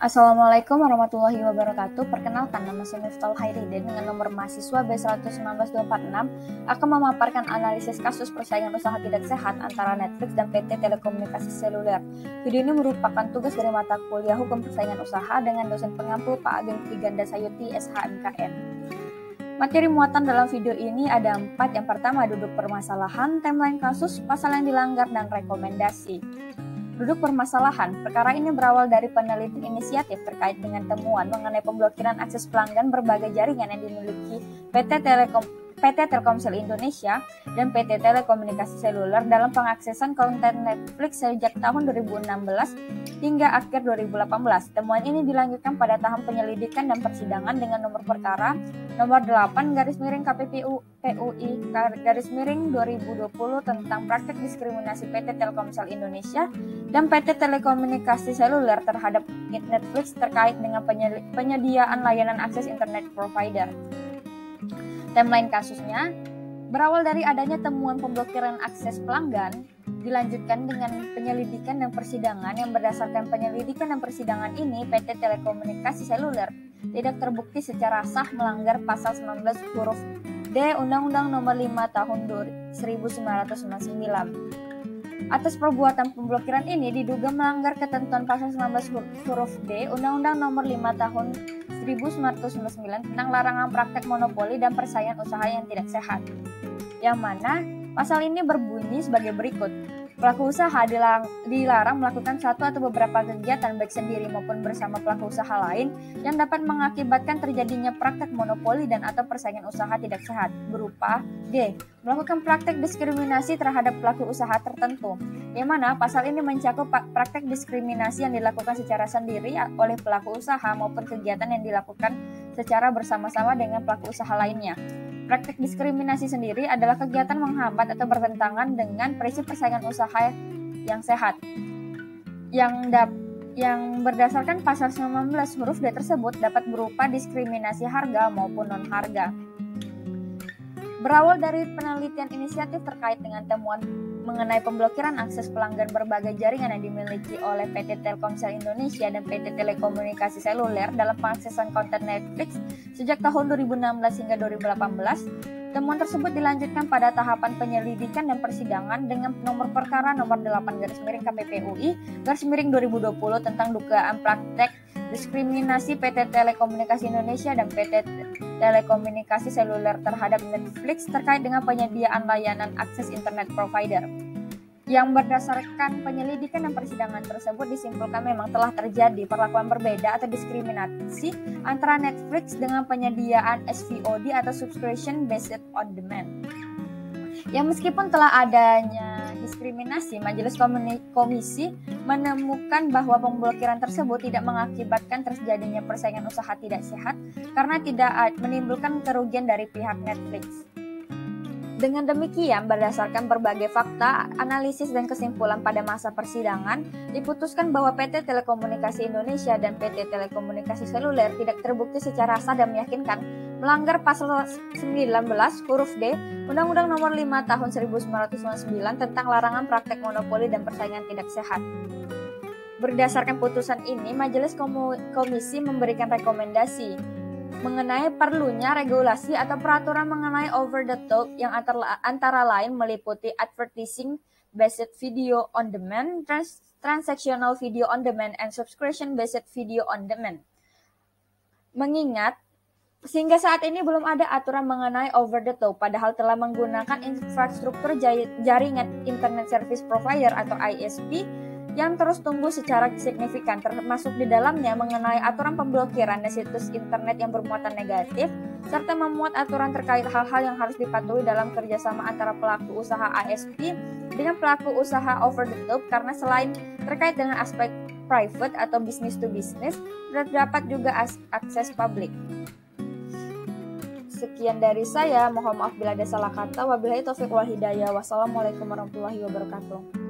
Assalamualaikum warahmatullahi wabarakatuh. Perkenalkan, nama saya Miftahul Khairidin dengan nomor mahasiswa B119246 akan memaparkan analisis kasus persaingan usaha tidak sehat antara Netflix dan PT Telekomunikasi Seluler. Video ini merupakan tugas dari mata kuliah Hukum Persaingan Usaha dengan dosen pengampu Pak Ageng Triganda Sayuti SHMKN. Materi muatan dalam video ini ada 4. Yang pertama, duduk permasalahan, timeline kasus, pasal yang dilanggar, dan rekomendasi. Duduk permasalahan, perkara ini berawal dari penelitian inisiatif terkait dengan temuan mengenai pemblokiran akses pelanggan berbagai jaringan yang dimiliki PT Telkomsel Indonesia dan PT Telekomunikasi Seluler dalam pengaksesan konten Netflix sejak tahun 2016 hingga akhir 2018. Temuan ini dilanjutkan pada tahap penyelidikan dan persidangan dengan nomor perkara nomor 8/KPPU/PUI/2020 tentang praktik diskriminasi PT Telkomsel Indonesia dan PT Telekomunikasi Seluler terhadap Netflix terkait dengan penyediaan layanan akses internet provider. Timeline kasusnya berawal dari adanya temuan pemblokiran akses pelanggan, dilanjutkan dengan penyelidikan dan persidangan. Yang berdasarkan penyelidikan dan persidangan ini, PT Telekomunikasi Seluler tidak terbukti secara sah melanggar pasal 19 huruf D Undang-Undang Nomor 5 Tahun 1999. Atas perbuatan pemblokiran ini diduga melanggar ketentuan pasal 19 huruf D Undang-Undang Nomor 5 Tahun 1999 tentang larangan praktek monopoli dan persaingan usaha yang tidak sehat. Yang mana pasal ini berbunyi sebagai berikut. Pelaku usaha dilarang melakukan satu atau beberapa kegiatan baik sendiri maupun bersama pelaku usaha lain yang dapat mengakibatkan terjadinya praktek monopoli dan atau persaingan usaha tidak sehat berupa D. Melakukan praktek diskriminasi terhadap pelaku usaha tertentu, yang mana pasal ini mencakup praktek diskriminasi yang dilakukan secara sendiri oleh pelaku usaha maupun kegiatan yang dilakukan secara bersama-sama dengan pelaku usaha lainnya. Praktik diskriminasi sendiri adalah kegiatan menghambat atau bertentangan dengan prinsip persaingan usaha yang sehat. Yang berdasarkan pasal 19 huruf D tersebut dapat berupa diskriminasi harga maupun non-harga. Berawal dari penelitian inisiatif terkait dengan temuan mengenai pemblokiran akses pelanggan berbagai jaringan yang dimiliki oleh PT Telkomsel Indonesia dan PT Telekomunikasi Seluler dalam pengaksesan konten Netflix sejak tahun 2016 hingga 2018, temuan tersebut dilanjutkan pada tahapan penyelidikan dan persidangan dengan nomor perkara nomor 8/KPPUI/2020 tentang dugaan praktek diskriminasi PT Telekomunikasi Indonesia dan PT Telekomunikasi Seluler terhadap Netflix terkait dengan penyediaan layanan akses internet provider. Yang berdasarkan penyelidikan dan persidangan tersebut disimpulkan memang telah terjadi perlakuan berbeda atau diskriminasi antara Netflix dengan penyediaan SVOD atau Subscription Based on Demand. Yang meskipun telah adanya diskriminasi, Majelis Komisi menemukan bahwa pemblokiran tersebut tidak mengakibatkan terjadinya persaingan usaha tidak sehat karena tidak menimbulkan kerugian dari pihak Netflix. Dengan demikian, berdasarkan berbagai fakta, analisis dan kesimpulan pada masa persidangan, diputuskan bahwa PT Telekomunikasi Indonesia dan PT Telekomunikasi Seluler tidak terbukti secara sah dan meyakinkan melanggar pasal 19 huruf D Undang-Undang Nomor 5 Tahun 1999 tentang larangan praktek monopoli dan persaingan tidak sehat. Berdasarkan putusan ini, Majelis Komisi memberikan rekomendasi mengenai perlunya regulasi atau peraturan mengenai over the top yang antara lain meliputi advertising based video on demand, transactional video on demand, and subscription based video on demand. Mengingat sehingga saat ini belum ada aturan mengenai over the top, padahal telah menggunakan infrastruktur jaringan Internet Service Provider atau ISP yang terus tumbuh secara signifikan, termasuk di dalamnya mengenai aturan pemblokiran situs internet yang bermuatan negatif, serta memuat aturan terkait hal-hal yang harus dipatuhi dalam kerjasama antara pelaku usaha ISP dengan pelaku usaha over the top, karena selain terkait dengan aspek private atau business to business, terdapat juga akses publik. Sekian dari saya, mohon maaf bila ada salah kata. Wabillahi taufiq wal hidayah. Wassalamualaikum warahmatullahi wabarakatuh.